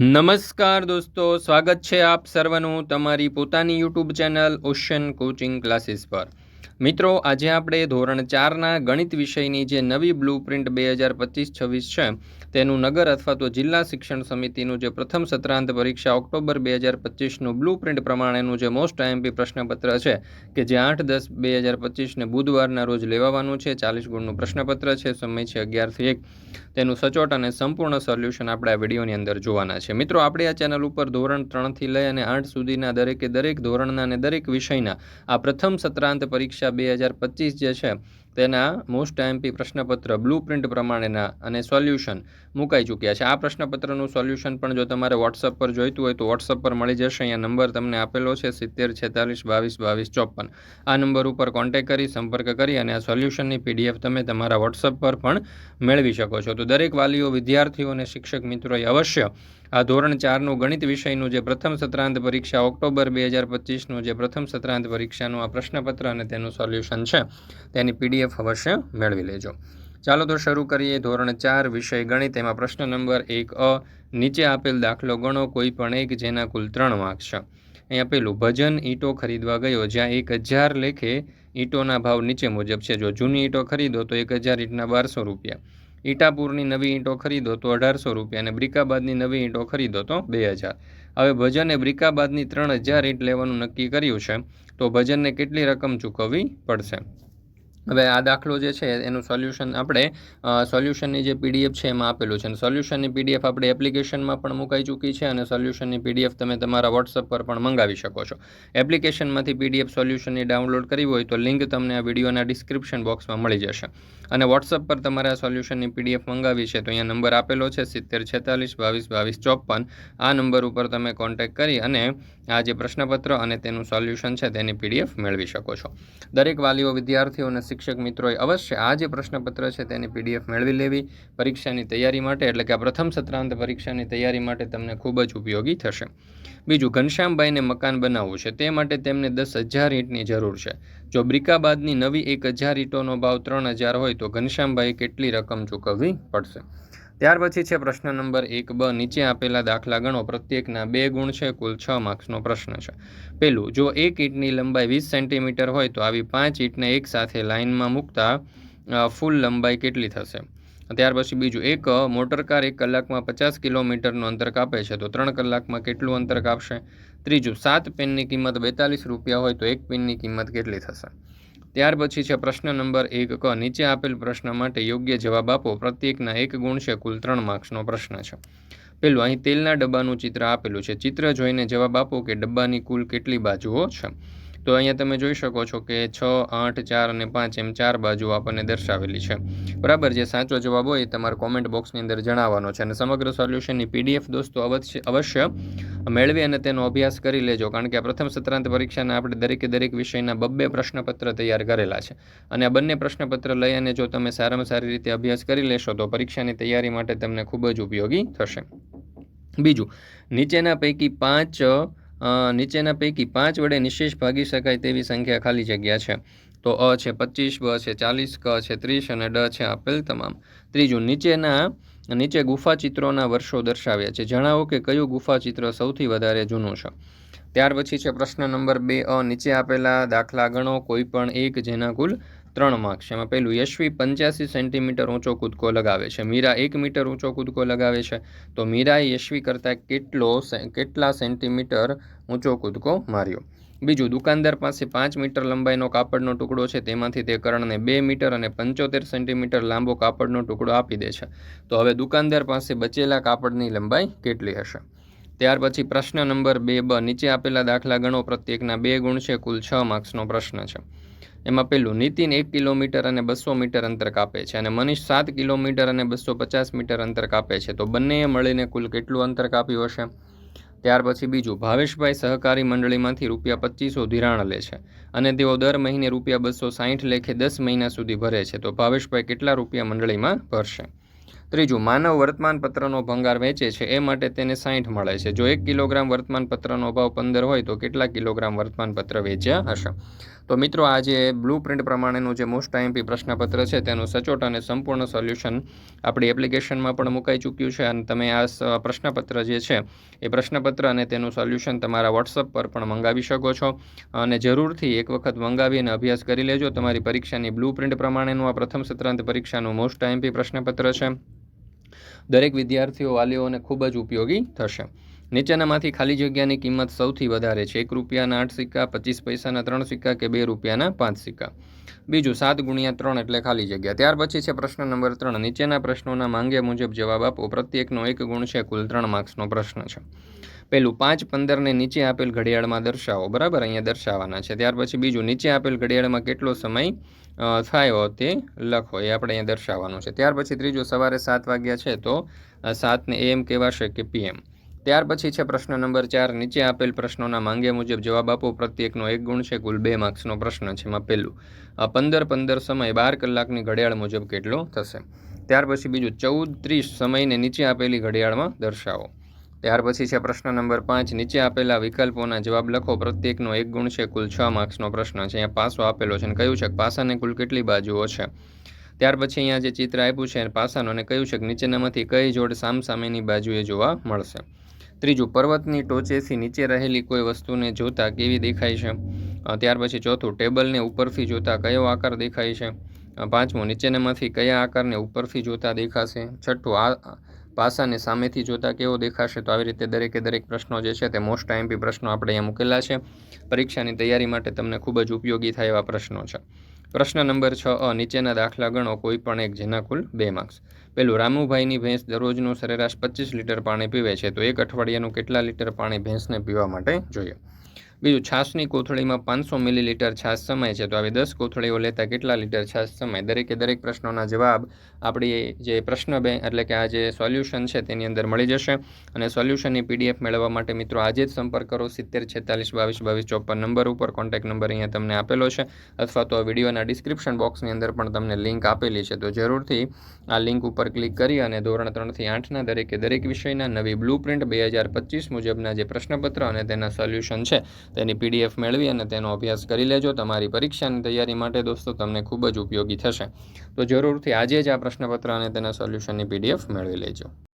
નમસ્કાર દોસ્તો, સ્વાગત છે આપ સર્વનું તમારી પોતાની YouTube channel ocean coaching classes પર। મિત્રો, આજે આપણે ધોરણ 4ના ગણિત વિષયની જે નવી બ્લુપ્રિન્ટ 2025-26 છે તેનું નગર અથવા તો જિલ્લા શિક્ષણ સમિતિનું જે પ્રથમ સત્રાંત પરીક્ષા ઓક્ટોબર 2025નું બ્લુપ્રિન્ટ પ્રમાણેનું જે મોસ્ટ આઈએમપી પ્રશ્નપત્ર છે કે જે 8-10-2025ને બુધવારના રોજ લેવાવાનું છે। 40 ગુણનું પ્રશ્નપત્ર છે, સમય છે 11 થી 1। તેનું સચોટ અને સંપૂર્ણ સોલ્યુશન આપણે આ વિડીયોની અંદર જોવાના છે। મિત્રો, આપણે આ ચેનલ ઉપર ધોરણ 3 થી લઈ અને 8 સુધીના દરેક ધોરણના અને દરેક વિષયના આ પ્રથમ સત્રાંત પરીક્ષા 2025 જે છે તેના મોસ્ટ આઈએમપી પ્રશ્નપત્ર બ્લુપ્રિન્ટ પ્રમાણેના અને સોલ્યુશન મુકાઈ ચૂક્યા છે। આ પ્રશ્નપત્રનું સોલ્યુશન પણ જો તમારે વોટ્સઅપ પર જોઈતું હોય તો વોટ્સઅપ પર મળી જશે। અહીંયા નંબર તમને આપેલો છે 70 46 22 22 54। આ નંબર ઉપર કોન્ટેક્ટ કરી સંપર્ક કરી અને આ સોલ્યુશનની પીડીએફ તમે તમારા વોટ્સઅપ પર પણ મેળવી શકો છો। તો દરેક વાલીઓ, વિદ્યાર્થીઓ અને શિક્ષક મિત્રોએ અવશ્ય આ ધોરણ 4નું ગણિત વિષયનું જે પ્રથમ સત્રાંત પરીક્ષા ઓક્ટોબર 2025નું જે પ્રથમ સત્રાંત પરીક્ષાનું આ પ્રશ્નપત્ર અને તેનું સોલ્યુશન છે તેની પીડીએફ અવશ્ય મેળવી લેજો। ચાલો તો શરૂ કરીએ। ધોરણ 4 વિષય ગણિત, એમાં પ્રશ્ન નંબર 1 નીચે આપેલ દાખલો ગણો કોઈ પણ એક જેના કુલ 3 માર્ક્સ છે। અહીંયા પેલું, ભજન ઈંટો ખરીદવા ગયો જ્યાં 1000 લેખે ઈંટોના ભાવ નીચે મુજબ છે। જો જૂની ઈંટો ખરીદો તો 1000 ઈંટના 1200 રૂપિયા, ઈટાપુરની નવી ઈંટો ખરીદો તો 1800 રૂપિયા અને બ્રિકાબાદની નવી ઈંટો ખરીદો તો 2000। હવે ભજને બ્રિકાબાદની 3000 ઈંટ લેવાનું નક્કી કર્યું છે તો ભજનને કેટલી રકમ ચૂકવવી પડશે? હવે આ દાખલો જે છે એનું સોલ્યુશન આપણે સોલ્યુશનની જે પીડીએફ છે એમાં આપેલું છે અને સોલ્યુશનની પીડીએફ આપણે એપ્લિકેશનમાં પણ મુકાઈ ચૂકી છે અને સોલ્યુશનની પીડીએફ તમે તમારા વોટ્સઅપ પર પણ મંગાવી શકો છો। એપ્લિકેશનમાંથી પીડીએફ સોલ્યુશનની ડાઉનલોડ કરવી હોય તો લિંક તમને આ વિડીયોના ડિસ્ક્રિપ્શન બોક્સમાં મળી જશે અને વોટ્સઅપ પર તમારે આ સોલ્યુશનની પીડીએફ મંગાવી છે તો અહીંયા નંબર આપેલો છે 70 46 22 22 54। આ નંબર ઉપર તમે કોન્ટેક્ટ કરી અને આ જે પ્રશ્નપત્ર અને તેનું સોલ્યુશન છે તેની પીડીએફ મેળવી શકો છો। દરેક વાલીઓ, વિદ્યાર્થીઓ અને શિક્ષક મિત્રોએ અવશ્ય આ જે પ્રશ્નપત્ર છે તેની પીડીએફ મેળવી લેવી પરીક્ષાની તૈયારી માટે, એટલે કે આ પ્રથમ સત્રાંત પરીક્ષાની તૈયારી માટે તમને ખૂબ જ ઉપયોગી થશે। બીજું, ઘનશ્યામભાઈને મકાન બનાવવું છે તે માટે તેમને 10,000 ઈંટની જરૂર છે। જો બ્રિકાબાદની નવી 1000 ઈંટોનો ભાવ 3000 હોય તો ઘનશ્યામભાઈ કેટલી રકમ ચૂકવવી પડશે? ત્યાર પછી છે પ્રશ્ન નંબર 1 નીચે આપેલા દાખલા ગણો, પ્રત્યેકના 2 ગુણ છે, કુલ 6 માર્ક્સનો પ્રશ્ન છે। પેલું, જો એક ઈંટની લંબાઈ 20 સેન્ટીમીટર હોય તો આવી 5 ઈંટને એક સાથે લાઇનમાં મૂકતા ફૂલ લંબાઈ કેટલી થશે? ત્યાર પછી બીજું, એક મોટરકાર 1 કલાકમાં 50 કિલોમીટરનું અંતર કાપે છે તો 3 કલાકમાં કેટલું અંતર કાપશે? ત્રીજું, 7 પેનની કિંમત 42 રૂપિયા હોય તો 1 પેનની કિંમત કેટલી થશે? ત્યાર પછી છે પ્રશ્ન નંબર 1 નીચે આપેલ પ્રશ્ન માટે યોગ્ય જવાબ આપો, પ્રત્યેકના 1 ગુણ છે, કુલ 3 માર્ક્સનો પ્રશ્ન છે। પેલું, અહીં તેલના ડબ્બાનું ચિત્ર આપેલું છે, ચિત્ર જોઈને જવાબ આપો કે ડબ્બાની કુલ કેટલી બાજુઓ છે? તો અહીંયા તમે જોઈ શકો છો કે 6, 8, 4 અને 5 એમ 4 બાજુઓ આપણને દર્શાવેલી છે, બરાબર। જે સાચો જવાબ હોય એ તમારે કોમેન્ટ બોક્સની અંદર જણાવવાનો છે અને સમગ્ર સોલ્યુશનની પીડીએફ દોસ્તો અવશ્ય મેળવી અને તેનો અભ્યાસ કરી લેજો, કારણ કે આ પ્રથમ સત્રાંત પરીક્ષાના આપણે દરેક વિષયના 2 પ્રશ્નપત્ર તૈયાર કરેલા છે અને આ બંને પ્રશ્નપત્ર લઈ અને જો તમે સારામાં સારી રીતે અભ્યાસ કરી લેશો તો પરીક્ષાની તૈયારી માટે તમને ખૂબ જ ઉપયોગી થશે। બીજું, નીચેના પૈકી 5 વડે નિશેષ ભાગી શકાય તેવી સંખ્યા ખાલી જગ્યા છે। તો અ છે 25, બ છે 40, ક છે 30 અને ડ છે આપેલ તમામ। ત્રીજું, નીચે ગુફા ચિત્રોના વર્ષો દર્શાવ્યા છે, જણાવો કે કયું ગુફા ચિત્ર સૌથી વધારે જૂનું છે? ત્યાર પછી છે પ્રશ્ન નંબર 2 નીચે આપેલા દાખલા ગણો કોઈ પણ એક જેના કુલ 3 માર્ક્સ છે। એમાં પહેલું, યશવી 85 સેન્ટીમીટર ઊંચો કૂદકો લગાવે છે, મીરા 1 મીટર ઊંચો કૂદકો લગાવે છે તો મીરાએ યશવી કરતાં કેટલા સેન્ટીમીટર ઊંચો કૂદકો માર્યો? બીજું, દુકાનદાર પાસે 5 મીટર લંબાઈનો કાપડનો ટુકડો છે, તેમાંથી તે કરણને 2 મીટર અને 75 સેન્ટીમીટર લાંબો કાપડનો ટુકડો આપી દે છે તો હવે દુકાનદાર પાસે બચેલા કાપડની લંબાઈ કેટલી હશે? ત્યાર પછી પ્રશ્ન નંબર 2 નીચે આપેલા દાખલા ગણો, પ્રત્યેકના 2 ગુણ છે, કુલ 6 માર્ક્સનો પ્રશ્ન છે। એમાં પહેલું, નીતિન 1 કિલોમીટર અને 200 મીટર અંતર કાપે છે અને મનીષ 7 કિલોમીટર અને 250 મીટર અંતર કાપે છે તો બંનેએ મળીને કુલ કેટલું અંતર કાપ્યું હશે? ત્યાર પછી બીજું, ભાવેશભાઈ સહકારી મંડળીમાંથી ₹2500 ધિરાણ લે છે અને તેઓ દર મહિને ₹260 લેખે 10 મહિના સુધી ભરે છે તો ભાવેશભાઈ કેટલા રૂપિયા મંડળીમાં ભરશે? ત્રીજું, માનવ વર્તમાનપત્રનો ભંગાર વેચે છે એ માટે તેને 60 મળે છે, જો 1 કિલોગ્રામ વર્તમાનપત્રનો ભાવ 15 હોય તો કેટલા કિલોગ્રામ વર્તમાનપત્ર વેચ્યા હશે? તો મિત્રો આ જે બ્લુ પ્રિન્ટ પ્રમાણેનું જે મોસ્ટ આઈએમપી પ્રશ્નપત્ર છે તેનું સચોટ અને સંપૂર્ણ સોલ્યુશન આપણી એપ્લિકેશનમાં પણ મુકાઈ ચૂક્યું છે અને તમે આ પ્રશ્નપત્ર જે છે એ પ્રશ્નપત્ર અને તેનું સોલ્યુશન તમારા વોટ્સઅપ પર પણ મંગાવી શકો છો અને જરૂરથી એક વખત મંગાવી અને અભ્યાસ કરી લેજો. તમારી પરીક્ષાની બ્લુ પ્રિન્ટ પ્રમાણેનું આ પ્રથમ સત્રાંત પરીક્ષાનું મોસ્ટ આઈએમપી પ્રશ્નપત્ર છે. દરેક વિદ્યાર્થીઓ વાલીઓને ખૂબ જ ઉપયોગી થશે. નીચેનામાંથી ખાલી જગ્યાની કિંમત સૌથી વધારે છે? 1 રૂપિયાના 8 સિક્કા, 25 પૈસાના 3 સિક્કા કે 2 રૂપિયાના 5 સિક્કા? બીજું 7 ગુણ્યા 3 એટલે ખાલી જગ્યા. ત્યાર પછી છે પ્રશ્ન નંબર 3. નીચેના પ્રશ્નોના માંગ્યા મુજબ જવાબ આપો. પ્રત્યેકનો 1 ગુણ છે. કુલ 3 માર્ક્સનો પ્રશ્ન છે. પહેલું 5, 15 ને નીચે આપેલ ઘડિયાળમાં દર્શાવો. બરાબર, અહીંયા દર્શાવવાના છે. ત્યાર પછી બીજું, નીચે આપેલ ઘડિયાળમાં કેટલો સમય થયો તે લખો. એ આપણે અહીંયા દર્શાવવાનું છે. ત્યાર પછી ત્રીજું, સવારે 7 વાગ્યા છે તો 7 ને AM કહેવાશે કે PM? ત્યાર પછી છે પ્રશ્ન નંબર 4. નીચે આપેલ પ્રશ્નોના માંગ્યા મુજબ જવાબ આપો. પ્રત્યેકનો 1 ગુણ છે. કુલ 2 માર્ક્સનો પ્રશ્ન છે. એમાં પહેલું 15 સમય 12 કલાકની ઘડિયાળ મુજબ કેટલો થશે? ત્યાર પછી બીજું 14:30 સમયને નીચે આપેલી ઘડિયાળમાં દર્શાવો. ત્યાર પછી છે પ્રશ્ન નંબર 5. નીચે આપેલા વિકલ્પોના જવાબ લખો. પ્રત્યેકનો 1 ગુણ છે. કુલ 6 માર્ક્સનો પ્રશ્ન છે. અહીંયા પાસો આપેલો છે અને કહ્યું છે કે પાસાને કુલ કેટલી બાજુઓ છે? ત્યાર પછી અહીંયા જે ચિત્ર આપ્યું છે પાસાનું અને કહ્યું છે કે નીચેનામાંથી કઈ જોડ સામસામેની બાજુએ જોવા મળશે? ત્રીજું, પર્વતની ટોચેથી નીચે રહેલી કોઈ વસ્તુને જોતા કેવી દેખાય છે? ત્યાર પછી ચોથું, ટેબલને ઉપરથી જોતા કયો આકાર દેખાય છે? પાંચમું, નીચેનામાંથી કયા આકારને ઉપરથી જોતા દેખાશે? છઠ્ઠું, આ પાસાને સામેથી જોતા કેવો દેખાશે? તો આવી રીતે દરેક પ્રશ્નો જે છે તે મોસ્ટ આઈએમપી પ્રશ્નો આપણે અહીંયા મૂકેલા છે. પરીક્ષાની તૈયારી માટે તમને ખૂબ જ ઉપયોગી થાય એવા પ્રશ્નો છે. પ્રશ્ન નંબર 6. નીચેના દાખલા ગણો, કોઈ પણ એક, જેના કુલ 2 માર્ક્સ. પહેલું, રામુભાઈની ભેંસ દરરોજનું સરેરાશ 25 લીટર પાણી પીવે છે તો 1 અઠવાડિયાનું કેટલા લીટર પાણી ભેંસને પીવા માટે જોઈએ? બીજું, છાશની કોથળીમાં 500 મિલીલીટર છાશ સમાય છે તો આવી 10 કોથળીઓ લેતા કેટલા લીટર છાશ સમાય? દરેક પ્રશ્નોના જવાબ આપણી જે પ્રશ્ન બેંક એટલે કે આ જે સોલ્યુશન છે તેની અંદર મળી જશે. અને સોલ્યુશનની PDF મેળવવા માટે મિત્રો આજે જ સંપર્ક કરો 7046222254 નંબર ઉપર. કોન્ટેક્ટ નંબર અહીંયા તમને આપેલો છે અથવા તો વિડીયોના ડિસ્ક્રિપ્શન બોક્સની અંદર પણ તમને લિંક આપેલી છે. તો જરૂરથી આ લિંક ઉપર ક્લિક કરી અને ધોરણ 3 થી 8ના દરેક વિષયના નવી બ્લુ પ્રિન્ટ 2025 મુજબના જે પ્રશ્નપત્ર અને તેના સોલ્યુશન છે તેની PDF મેળવી અને તેનો અભ્યાસ કરી લેજો. તમારી પરીક્ષાની તૈયારી માટે દોસ્તો તમને ખૂબ જ ઉપયોગી થશે. તો જરૂરથી આજે જ આ પ્રશ્નપત્ર અને તેના સોલ્યુશનની PDF મેળવી લેજો.